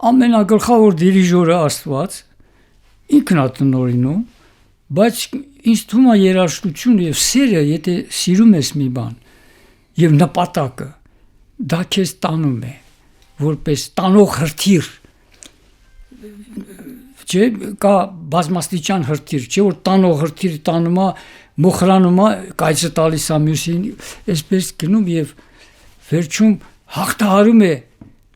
ամենագլխավոր դիրիժորը Աստված ինքն է տնօրինում, բայց ինձ թվում է երաժշտությունը եւ սերը, եթե սիրում ես մի բան եւ նպատակը, դա քեզ տանում է, որպես տանող հրթիռ, չէ, կա բազմաստիճան հրթիռ, չէ, որ տանող հրթիռը տանում է, մոխրանում է, կայծը տալիս է մյուսին, այսպես գնում եւ վերջում հաղթահարում է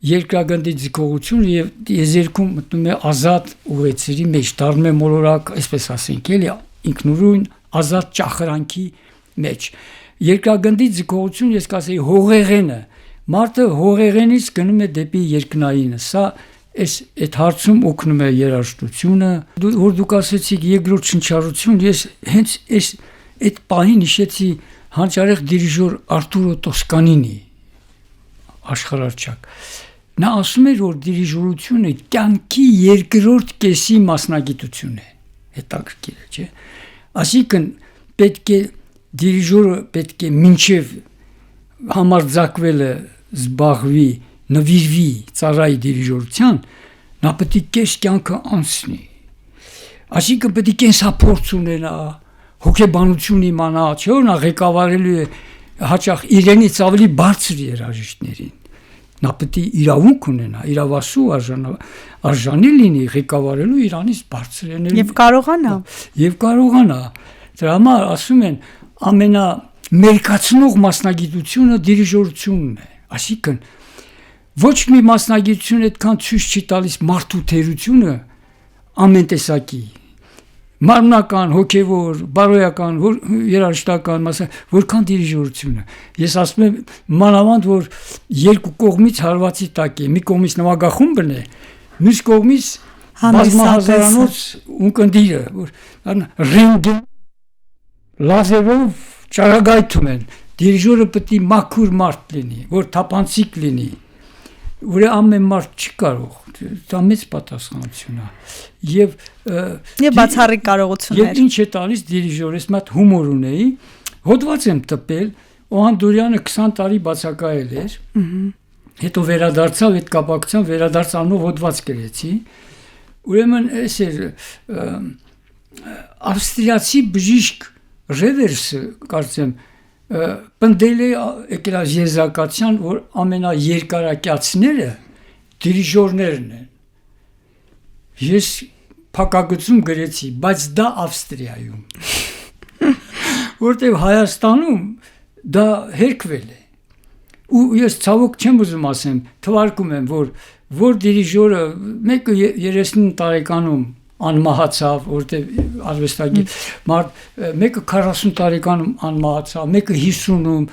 երկրագնդի ձգողությունը եւ եզերքում մտնում է ազատ ուղեցերի մեջ, դառնում է մոլորակ, այսպես ասենք, էլի ինքնուրույն ազատ ճախրանքի մեջ։ Երկրագնդի ձգողությունը, ես կասեի, հողեղենը, մարդը հողեղենից գնում է դեպի երկնայինը, սա այդ հարցում օգնում է երաժշտությունը, որ դուք ասեցիք երկրորդ շնչառություն, ես հենց այդ պահին հիշեցի հանճարեղ դիրիժոր Արտուրո Տոսկանինի աշխարհարչակ։ Նա ասում էր, որ դիրիժորությունը կյանքի երկրորդ կեսի մասնագիտություն է, հետաքրքիր է, չէ՞։ Այսինքն պետք է դիրիժորը պետք է մինչև համարձակվելը զբաղվի, նվիրվի ծառայի դիրիժորության, նա պետք է կես կյանքը անցնի։ Այսինքն պետք է կենսափորձ ունենա, հոգեբանություն իմանա, չէ՞ որ նա ղեկավարելու է հաճախ իրենից ավելի բարձր երաժիշտներին։ Նա պետք է իրավունք ունենա, իրավասու արժանի լինի ղեկավարելու իրանից բարձր եւ կարողանա։ Եվ կարողանա։ Դրա համար ասում են ամենամերկացնող մասնագիտությունը դիրիժորությունն է։ Այսինքն ոչ մի մասնագիտություն այդքան ցույց չի տալիս մարդու թերությունը ամեն տեսակի մարմնական, հոգևոր, բարոյական, երաժշտական, որքան դիրիժորությունը։ Ես ասում եմ մանավանդ, որ երկու կողմից հարվածի տակ է, մի կողմից նվագախումբն է, մյուս կողմից բազմահազարանոց ունկնդիրը, որ ռենգեն լազերով ճարագայթում են, դիրիժորը պետք է մաքուր մարդ լինի, որ թափանցիկ լինի, որ ամեն մարդ չի կարող, դա մեծ պատասխանություն է։ Եվ բացառիկ կարողություններ։ Եվ ինչ է տալիս դիրիժորը, ես մատ հումոր ունեի, հոդված եմ տպել, Օհան Դուրյանը 20 տարի բացակայել էր, հետո վերադարձավ, այդ կապակցությամբ վերադարձանով հոդված գրեցի, ուրեմն այս էր ավստրիացի բժիշկ Ռևերսը, կարծեմ, պնդել է եկել եզրակացության, որ ամենաերկարակյացները դիրիժորներն են։ Ես փակագծում գրեցի, բայց դա Ավստրիայում, որտեղ Հայաստանում դա հերկվել է։ Ու ես ցավոք չեմ ուզում ասեմ, թվարկում եմ, որ դիրիժորը մեկը 30 տարեկանում անմահացավ, որտեղ արվեստագետ մարդ, մեկը 40 տարեկանում անմահացավ, մեկը 50-ում,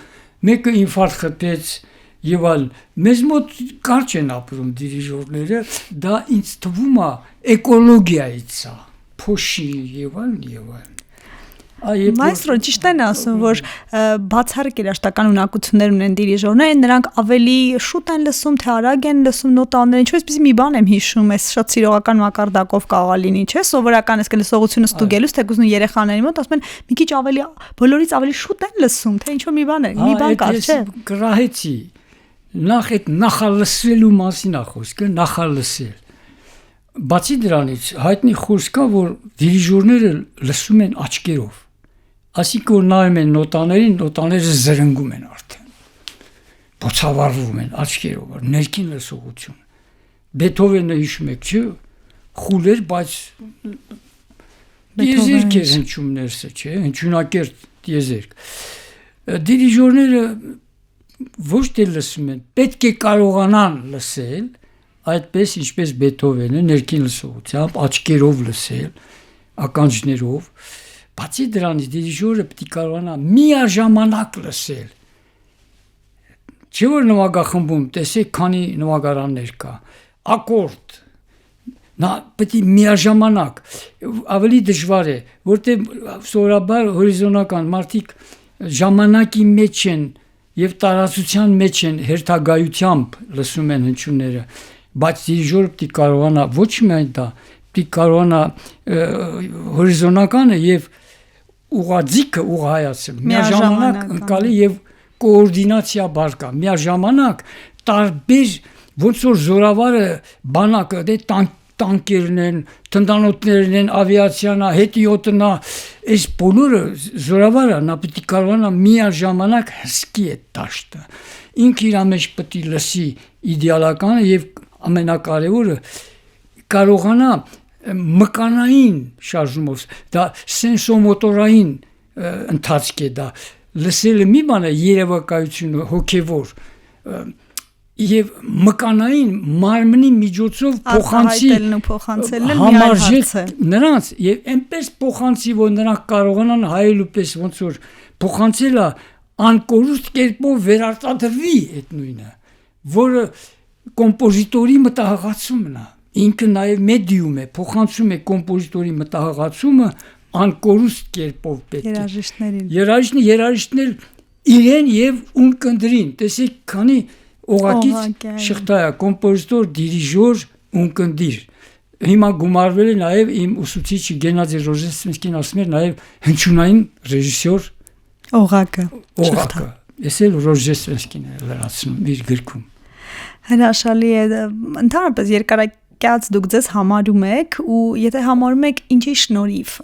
մեկը ինֆարկտ խփեց եւ այլ։ Մեզ մոտ կարճ են ապրում դիրիժորները, դա ինձ թվում է էկոլոգիայից է, փոշի եւ այլն։ Մայստրո ճիշտ են ասում, որ բացառիկ երաժշտական ունակություններ ունեն դիրիժորները, նրանք ավելի շուտ են լսում, թե արագ են լսում նոտաները, ինչպես այսպեսի մի բան եմ հիշում, այս շատ սիրողական մակարդակով կարող լինի, չէ՞, սովորական այս լսողությունը ստուգելուց, թեկուզ նույն երեխաների մոտ ասում են, մի քիչ ավելի բոլորից ավելի շուտ են լսում, թե ինչ որ մի բան է, մի բան կար, չէ՞։ Գրահեցի նախ այդ նախալսվելու մասին է խոսքը, նախալսել։ Բացի դրանից հայտնի խոսք կա, որ դիրիժորները լսում են աչքերով։ Այսինքն որ նայում են նոտաներին, նոտաները զրնգում են արդեն, բոցավառվում են աչքերով, ներքին լսողություն։ Բեթհովենը հիշում եք, չէ՞, խուլ էր, բայց դիեզերք էր հնչում ներսը, չէ՞, հնչյունակերտ դիեզերք։ Դիրիժորները ոչ թե լսում են, պետք է կարողանան լսել, այդպես ինչպես Բեթհովենը ներքին լսողությամբ, աչքերով լսել, ականջներով։ Բացի դրանից դիրիժորը պետք է կարողանա միաժամանակ լսել։ Չէ՞ որ նվագախմբում տեսեք քանի նվագարաններ կա, ակորդ։ Նա պետք է միաժամանակ, ավելի դժվար է, որտեղ սովորաբար հորիզոնական մարդիկ ժամանակի մեջ են եւ տարածության մեջ են հերթագայությամբ լսում են հնչյունները, բայց դիրիժորը պետք է կարողանա ոչ միայն դա, պետք է կարողանա հորիզոնականը եւ ուղաձիգը ուղղայացել միաժամանակ ընկալի եւ կոորդինացիա բարգա միաժամանակ տարբեր ոնց որ զորավարը բանակը դե տանկերն են, թնդանոթներն են, ավիացիան, հետիոտն է, այս բոլորը զորավարը նա պետք է կարողանա միաժամանակ հսկի այդ դաշտը։ Ինքը իր մեջ պետք է լսի իդեալականը եւ ամենակարևորը կարողանա մկանային շարժումով, դա սենսոմոտորային ընթացք է դա, լսելը մի բան է երևակայությունը հոգևոր եւ մկանային մարմնի միջոցով փոխանցելն համարժեք նրանց եւ այնպես փոխանցի որ նրանք կարողանան հայելու պես ոնց որ փոխանցելը անկորուստ կերպով վերարտադրվի այդ նույնը որը կոմպոզիտորի մտահղացումն է ինքը նաեւ մեդիում է փոխանցում է կոմպոզիտորի մտահղացումը անկորուստ կերպով պետք է երաժիշտներ իրեն եւ ունկնդրին տեսեք քանի օղակից շղթա է կոմպոզիտոր դիրիժոր ունկնդիր հիմա գումարվել է նաեւ իմ ուսուցիչը Գենադի Ռոժեստվենսկին ասում էր նաեւ հնչյունային ռեժիսոր օղակը ես էլ Ռոժեստվենսկին եմ լրացնում իր գրքում հրաշալի է ընդհանրապես երկարակյաց դուք ձեզ համարում եք ու եթե համարում եք ինչի շնորհիվ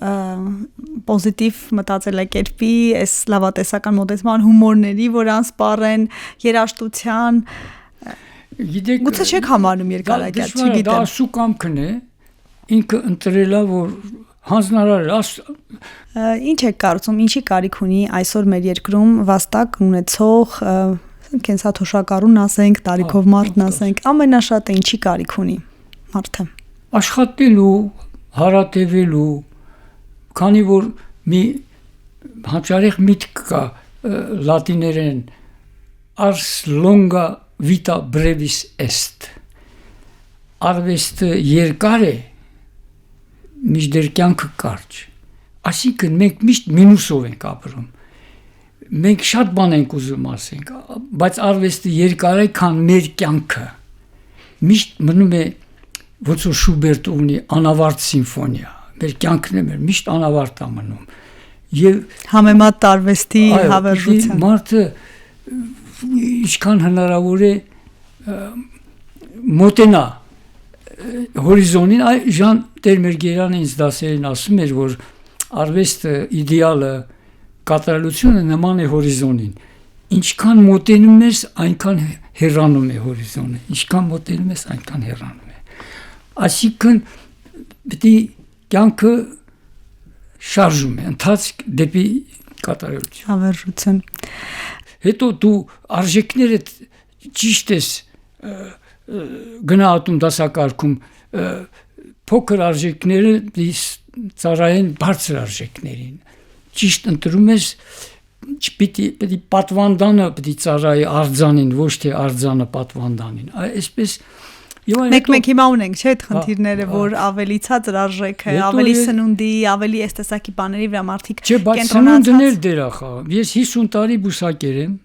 պոզիտիվ մտածելակերպի այս լավատեսական մոտեցման հումորների որ անսպառեն երաժշտության գիտեք գուցե չեք համարում երկարակյաց չգիտեմ դա սու կամքն է ինքը ընտրելա որ հանձնարար ինչ եք կարծում ինչի կարիք ունի այսօր մեր երկրում վաստակ ունեցող կենսաթոշակառուն ասենք տարիքով մարդն ասենք ամենաշատը ինչի կարիք ունի մարդը աշխատելու հարատևելու քանի որ մի հաճարեղ միտք կա լատիներեն ars longa vita brevis est արվեստը երկար է միշտ կյանքը կարճ այսինքն մենք միշտ մինուսով ենք ապրում մենք շատ բան ենք ուզում ասենք բայց արվեստը երկար է քան մեր կյանքը միշտ մնում է ոնց որ Շուբերտը ունի անավարտ սիմֆոնիա մեր կյանքն է մեր միշտ անավարտ է մնում եւ համեմատ արվեստի հավերժության մարդը ինչքան հնարավոր է մոտենա հորիզոնին Ժան Տերմերգերյանը ինձ դասերին ասում էր որ արվեստը իդեալը կատարելությունը նման է հորիզոնին ինչքան մոտենում ես այնքան հեռանում է հորիզոնը ինչքան մոտենում ես այնքան հեռանում է այսինքն պետք է կյանքը շարժում է ընթացք դեպի կատարելություն հավերժություն հետո դու արժեքները ճիշտ ես գնահատում դասակարգում փոքր արժեքները ծառայեն բարձր արժեքներին ճիշտ ընտրում ես պետք է պատվանդանը պետք է ծառայի արձանին ոչ թե արձանը պատվանդանին այսպես մեկ հիմա ունենք չէ՞ այդ խնդիրները որ ավելի ցածր արժեք է ավելի սնունդի ավելի այս տեսակի բաների վրա մարդիկ կենտրոնացած չէ բայց սնունդն էլ դեր է խաղում ես 50 տարի բուսակեր եմ